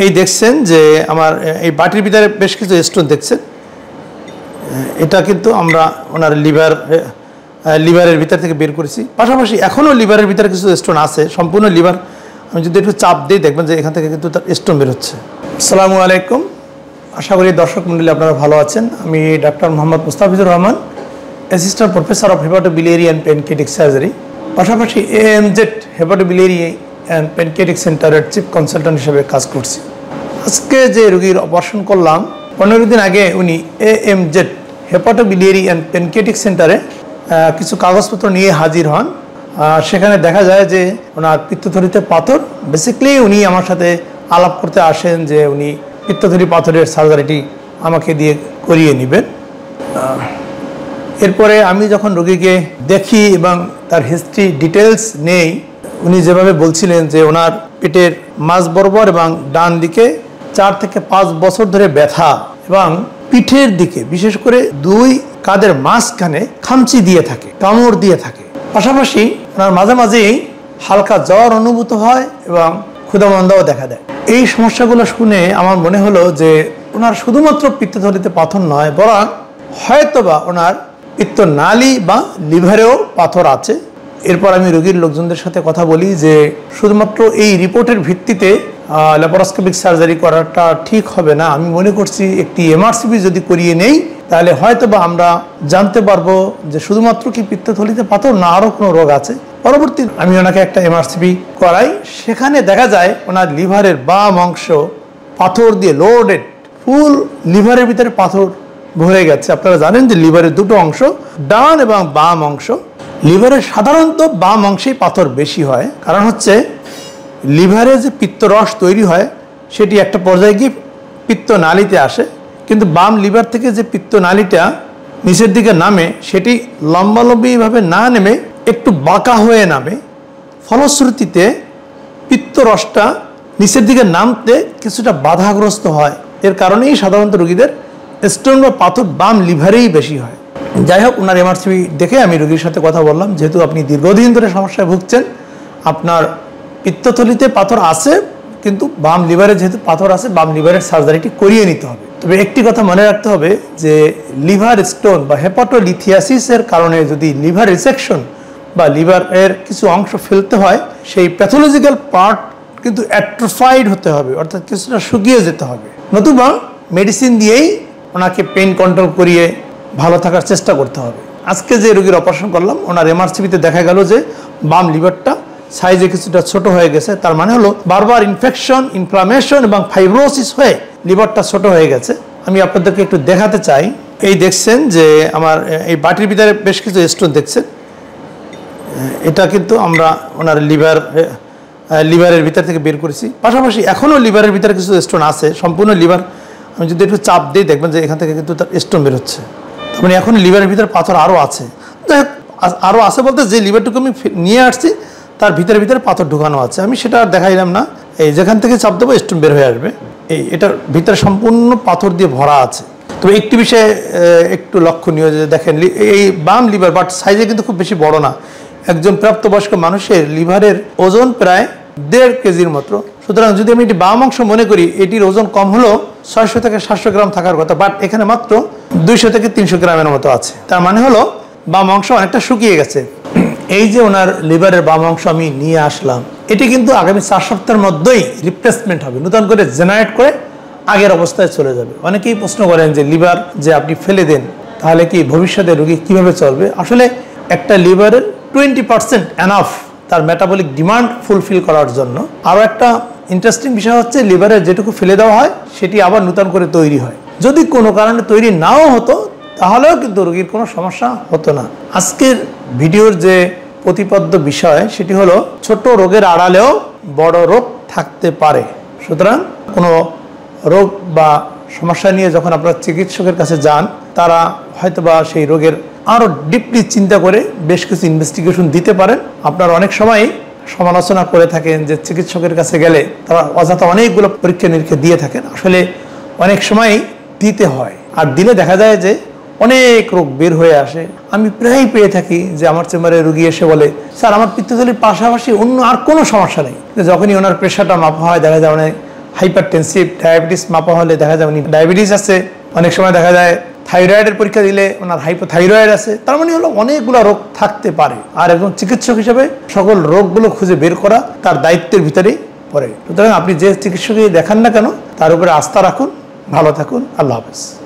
এই দেখছেন যে আমার এই বাটির ভিতরে বেশ কিছু স্টোন দেখছেন। এটা কিন্তু আমরা ওনার লিভারের ভিতর থেকে বের করেছি। পাশাপাশি এখনও লিভারের ভিতরে কিছু স্টোন আছে, সম্পূর্ণ লিভার। আমি যদি একটু চাপ দিই দেখবেন যে এখান থেকে কিন্তু তার স্টোন বের হচ্ছে। আসসালামু আলাইকুম, আশা করি দর্শক মণ্ডলী আপনারা ভালো আছেন। আমি doctor Mohammad Mustafizur Rahman, assistant professor of hepatobiliary and pancreatic surgery, পাশাপাশি AMZ হেপাটোবিলিয়ারি অ্যান্ড প্যানক্রিয়াটিক সেন্টারের চিফ কনসালট্যান্ট হিসেবে কাজ করছি। আজকে যে রোগীর অপারেশন করলাম, 15 দিন আগে উনি AMZ হেপাটোবিলিয়ারি অ্যান্ড প্যানক্রিয়াটিক সেন্টারে কিছু কাগজপত্র নিয়ে হাজির হন। সেখানে দেখা যায় যে ওনার পিত্তথলিতে পাথর। বেসিক্যালি উনি আমার সাথে আলাপ করতে আসেন যে উনি পিত্তথলি পাথরের সার্জারিটি আমাকে দিয়ে করিয়ে নেবেন। এরপরে আমি যখন রোগীকে দেখি এবং তার হিস্ট্রি ডিটেলস নেই, উনি যেভাবে বলছিলেন যে ওনার পেটের মাঝ বরাবর এবং ডান দিকে 4 থেকে 5 বছর ধরে ব্যথা এবং পিঠের দিকে বিশেষ করে 2 কাঁধের মাঝখানে খামচি দিয়ে থাকে, কামড় দিয়ে থাকে। পাশাপাশি ওনার মাঝে মাঝেই হালকা জ্বর অনুভূত হয় এবং ক্ষুধামন্দাও দেখা দেয়। এই সমস্যাগুলো শুনে আমার মনে হলো যে ওনার শুধুমাত্র পিত্তথলিতে পাথর নয়, বরং হয়তোবা ওনার পিত্তনালী বা লিভারেও পাথর আছে। এরপর আমি রোগীর লোকজনদের সাথে কথা বলি যে শুধুমাত্র এই রিপোর্টের ভিত্তিতে ল্যাপারোস্কোপিক সার্জারি করাটা ঠিক হবে না। আমি মনে করছি একটি MRCP যদি করিয়ে নেই তাহলে হয়তোবা আমরা জানতে পারবো যে শুধুমাত্র কি পিত্তথলিতে পাথর না আরও কোনো রোগ আছে। পরবর্তী আমি ওনাকে একটা MRCP করাই, সেখানে দেখা যায় ওনার লিভারের বাম অংশ পাথর দিয়ে লোডেড, ফুল লিভারের ভিতরে পাথর ভরে গেছে। আপনারা জানেন যে লিভারের 2টো অংশ, ডান এবং বাম অংশ। লিভারের সাধারণত বাম অংশেই পাথর বেশি হয়, কারণ হচ্ছে লিভারে যে পিত্তরস তৈরি হয় সেটি একটা পর্যায়ে গিয়ে পিত্তনালীতে আসে, কিন্তু বাম লিভার থেকে যে পিত্তনালীটা নিচের দিকে নামে সেটি লম্বালম্বিভাবে না নেমে একটু বাঁকা হয়ে নামে। ফলশ্রুতিতে পিত্তরসটা নিচের দিকে নামতে কিছুটা বাধাগ্রস্ত হয়। এর কারণেই সাধারণত রোগীদের স্টোন বা পাথর বাম লিভারেই বেশি হয়। যাই হোক, ওনার MRCP দেখে আমি রোগীর সাথে কথা বললাম, যেহেতু আপনি দীর্ঘদিন ধরে সমস্যায় ভুগছেন, আপনার পিত্তথলিতে পাথর আছে কিন্তু বাম লিভারে যেহেতু পাথর আছে, বাম লিভারের সার্জারিটি করিয়ে নিতে হবে। তবে একটি কথা মনে রাখতে হবে যে লিভার স্টোন বা হেপাটোলিথিয়াসিসের কারণে যদি লিভার রিসেকশন বা লিভারের কিছু অংশ ফেলতে হয়, সেই প্যাথোলজিক্যাল পার্ট কিন্তু অ্যাট্রোফাইড হতে হবে, অর্থাৎ কিছুটা শুকিয়ে যেতে হবে। নতুবা মেডিসিন দিয়েই ওনাকে পেইন কন্ট্রোল করিয়ে ভালো থাকার চেষ্টা করতে হবে। আজকে যে রোগীর অপারেশন করলাম, ওনার MRCPতে দেখা গেল যে বাম লিভারটা সাইজে কিছুটা ছোট হয়ে গেছে। তার মানে হলো বারবার ইনফেকশন, ইনফ্লামেশন এবং ফাইব্রোসিস হয়ে লিভারটা ছোট হয়ে গেছে। আমি আপনাদেরকে একটু দেখাতে চাই। এই দেখছেন যে আমার এই বাটির ভিতরে বেশ কিছু স্টোন দেখছেন। এটা কিন্তু আমরা ওনার লিভারের ভিতর থেকে বের করেছি। পাশাপাশি এখনও লিভারের ভিতরে কিছু স্টোন আছে, সম্পূর্ণ লিভার। আমি যদি একটু চাপ দিই দেখবেন যে এখান থেকে কিন্তু তার স্টোন বের হচ্ছে। তার মানে এখন লিভারের ভিতরে পাথর আরও আছে। আরও আছে বলতে যে লিভারটুকু আমি নিয়ে আসছি তার ভিতরে পাথর ঢুকানো আছে। আমি সেটা আর দেখাইলাম না। এই যেখান থেকে চাপ দেবো স্টোন বের হয়ে আসবে। এটার ভিতরে সম্পূর্ণ পাথর দিয়ে ভরা আছে। তবে একটি বিষয়ে একটু লক্ষণীয় যে দেখেন, এই বাম লিভার বাট সাইজে কিন্তু খুব বেশি বড় না। একজন প্রাপ্তবয়স্ক মানুষের লিভারের ওজন প্রায় 1.5 কেজির মতো। সুতরাং যদি আমি এটি বাম অংশ মনে করি, এটির ওজন কম হলেও 600 থেকে 700 গ্রাম থাকার কথা, বাট এখানে মাত্র 200 থেকে 300 গ্রামের মতো আছে। তার মানে হলো বাম অংশ অনেকটা শুকিয়ে গেছে। এই যে ওনার লিভারের বাম অংশ আমি নিয়ে আসলাম, এটি কিন্তু আগামী 4 সপ্তাহের মধ্যেই রিপ্লেসমেন্ট হবে, নতুন করে জেনারেট করে আগের অবস্থায় চলে যাবে। অনেকেই প্রশ্ন করেন যে লিভার যে আপনি ফেলে দেন তাহলে কি ভবিষ্যতে রোগী কীভাবে চলবে? আসলে একটা লিভারের 20% এনাফ তার মেটাবলিক ডিমান্ড ফুলফিল করার জন্য। আরও একটা ইন্টারেস্টিং বিষয় হচ্ছে লিভারের যেটুকু ফেলে দেওয়া হয় সেটি আবার নতুন করে তৈরি হয়। যদি কোনো কারণে তৈরি নাও হতো তাহলেও কিন্তু রোগীর কোনো সমস্যা হতো না। আজকের ভিডিওর যে প্রতিপাদ্য বিষয় সেটি হলো ছোট রোগের আড়ালেও বড় রোগ থাকতে পারে। সুতরাং কোনো রোগ বা সমস্যা নিয়ে যখন আপনারা চিকিৎসকের কাছে যান, তারা হয়তোবা সেই রোগের আরও ডিপলি চিন্তা করে বেশ কিছু ইনভেস্টিগেশন দিতে পারেন। আপনারা অনেক সময় সমালোচনা করে থাকেন যে চিকিৎসকের কাছে গেলে তারা অযথা অনেকগুলো পরীক্ষা নিরীক্ষা দিয়ে থাকেন। আসলে অনেক সময় দিতে হয়, আর দিলে দেখা যায় যে অনেক রোগ বের হয়ে আসে। আমি প্রায়ই পেয়ে থাকি যে আমার চেম্বারে রোগী এসে বলে, স্যার আমার পিত্তথলির পাশাপাশি অন্য আর কোনো সমস্যা নেই। যখনই ওনার প্রেশারটা মাপা হয় দেখা যায় অনেক হাইপারটেনসিভ ডায়াবেটিস মাপা হলে দেখা যায় উনি ডায়াবেটিস আছে। অনেক সময় দেখা যায় থাইরয়েডের পরীক্ষা দিলে ওনার হাইপোথাইরয়েড আছে। তার মানে হলো অনেকগুলো রোগ থাকতে পারে, আর একজন চিকিৎসক হিসেবে সকল রোগগুলো খুঁজে বের করা তার দায়িত্বের ভিতরেই পড়ে। সুতরাং আপনি যে চিকিৎসকই দেখান না কেন তার উপরে আস্থা রাখুন। ভালো থাকুন। আল্লাহ হাফেজ।